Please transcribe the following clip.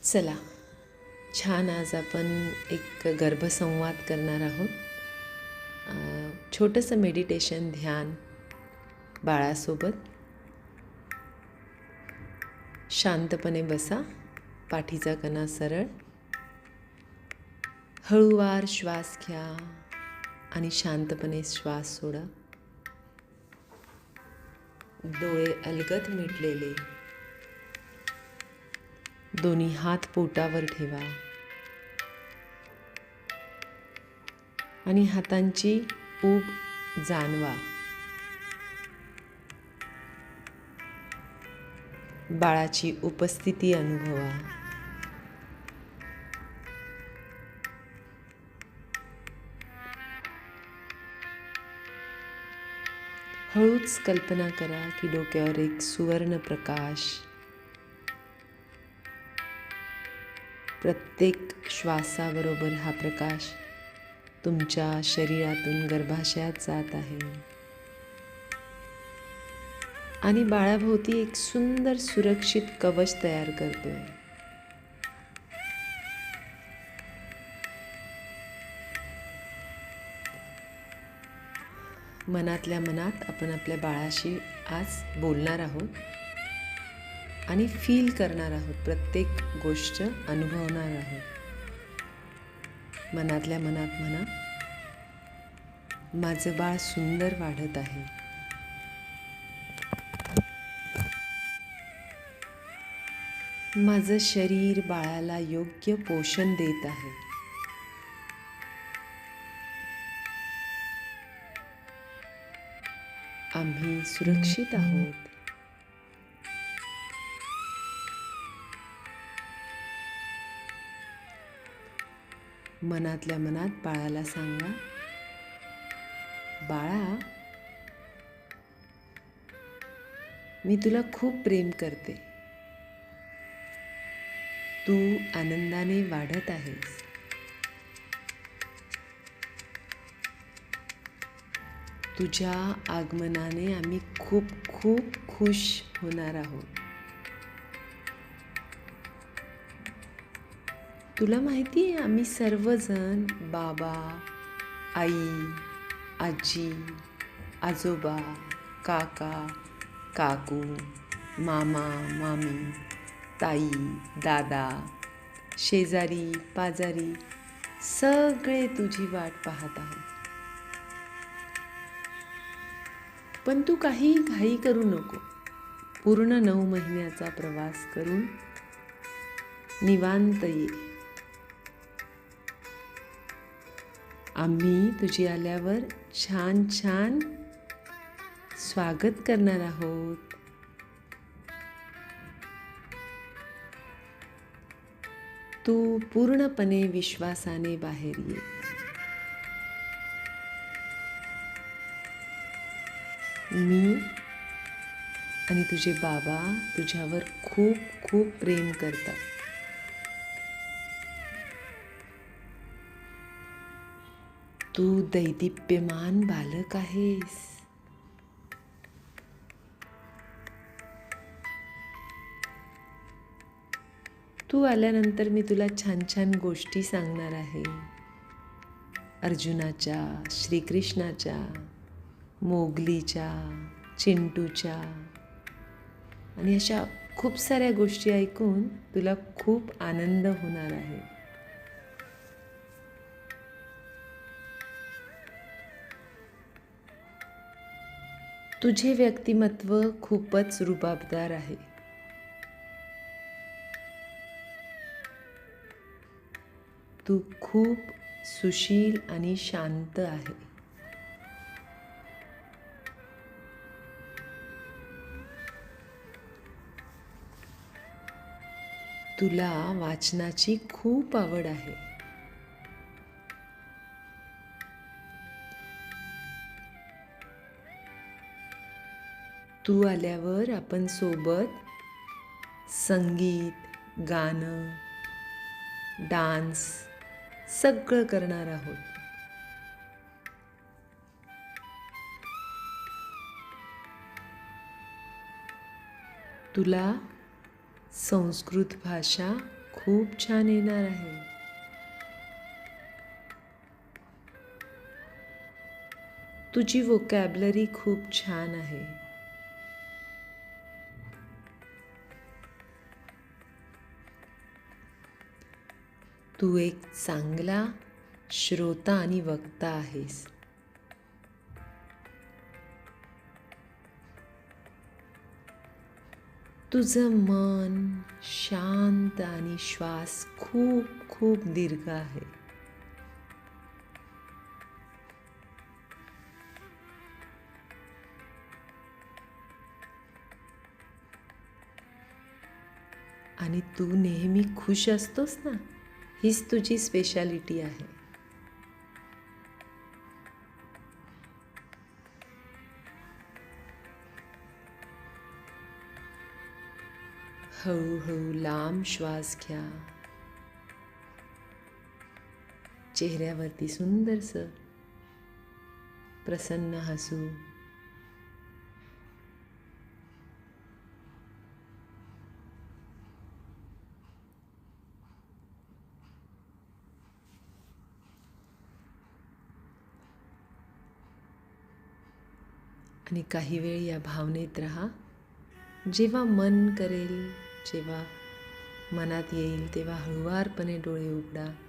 चला, छान आज आपण एक गर्भसंवाद करणार आहोत. छोटंसं मेडिटेशन ध्यान बाळासोबत. शांतपणे बसा, पाठीचा कणा सरळ, हळूवार श्वास घ्या आणि शांतपणे श्वास सोडा. डोळे अलगद मिटलेले, दोन्ही हात पोटावर ठेवा आणि हातांची ऊब जाणवा. बाळाची उपस्थिती अनुभवा. हळूच कल्पना करा की डोक्यावर एक सुवर्ण प्रकाश प्रत्येक श्वासाबरोबर हा प्रकाश तुमच्या शरीरातून गर्भाशयात जात आहे आणि बाळाभोवती एक सुंदर सुरक्षित कवच तयार करतोय. मनातल्या मनात आपण आपल्या बाळाशी आज बोलणार आहोत आणि फील करणार आहोत, प्रत्येक गोष्ट अनुभवणार आहोत. मनातल्या मनात म्हणा, माझं बाळ सुंदर वाढत आहे. माझं शरीर बाळाला योग्य पोषण देत आहे. आम्ही सुरक्षित आहोत. मनातल्या मनात बाळाला सांगा, बाळा, मी तुला खूप प्रेम करते. तू आनंदाने वाढत आहेस. तुझ्या आगमनाने आम्ही खूप खूप खुश होणार आहोत. तुला माहिती आहे, आम्ही सर्वजण बाबा, आई, आजी, आजोबा, काका, काकू, मामा, मामी, ताई, दादा, शेजारी पाजारी सगळे तुझी वाट पाहत आहोत. पण तू काही घाई करू नको. पूर्ण 9 महिन्याचा प्रवास करून निवांत ये. आम्ही तुझी आल्यावर छान छान स्वागत करणार आहोत. तू पूर्णपणे विश्वासाने बाहेर ये. मी आणि तुझे बाबा तुझ्यावर खूप खूप प्रेम करतात. तू दैदिप्यमान बालक आहेस. तू आल्यानंतर मी तुला छान छान गोष्टी सांगणार आहे. अर्जुनाच्या, श्रीकृष्णाच्या, मोगलीच्या, चिंटूच्या आणि अशा खूप साऱ्या गोष्टी ऐकून तुला खूप आनंद होणार आहे. तुझे व्यक्तिमत्व खूपच रुबाबदार आहे. तू खूप सुशील आणि शांत आहे. तुला वाचनाची खूप आवड आहे. तू आल्यावर आपण सोबत संगीत, गाणं, डान्स सगळं करणार आहोत. तुला संस्कृत भाषा खूप छान येणार आहे. तुझी व्होकॅब्लरी खूप छान आहे. तू एक चांगला श्रोता आणि वक्ता आहेस. तुझं मन शांत आणि श्वास खूप खूप दीर्घ आहे. आणि तू नेहमी खुश असतोस ना, हीच तुझी स्पेशालिटी आहे. हळूहळू लांब श्वास घ्या. चेहऱ्यावरती सुंदरसं प्रसन्न हसू. आणि काही वेळ या भावनेत राहा. जेव्हा मन करेल, जेव्हा मनात येईल तेव्हा हळुवारपणे डोळे उघडा.